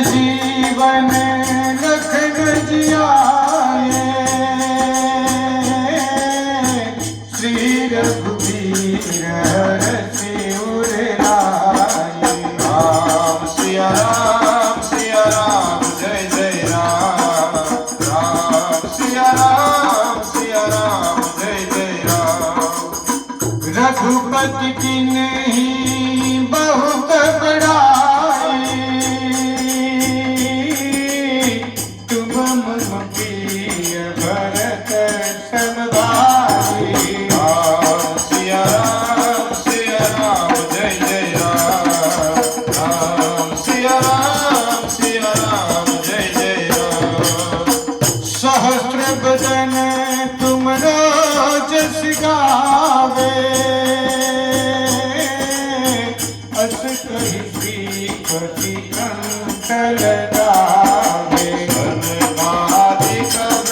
जीवन लखन जियाए, श्री रघुवीर हरषि उर लाए। राम सिया राम जय जय राम। राम सिया राम जय जय राम। रघुपति किन्हीं बहुत बड़ाई, तुम मम प्रिय भरत सम भाई। राम सिया राम जय जय राम। राम सिया राम जय जय राम। सहस्र बदन तुम जस गावे, अस कहि श्रीपति कंठ लगावे।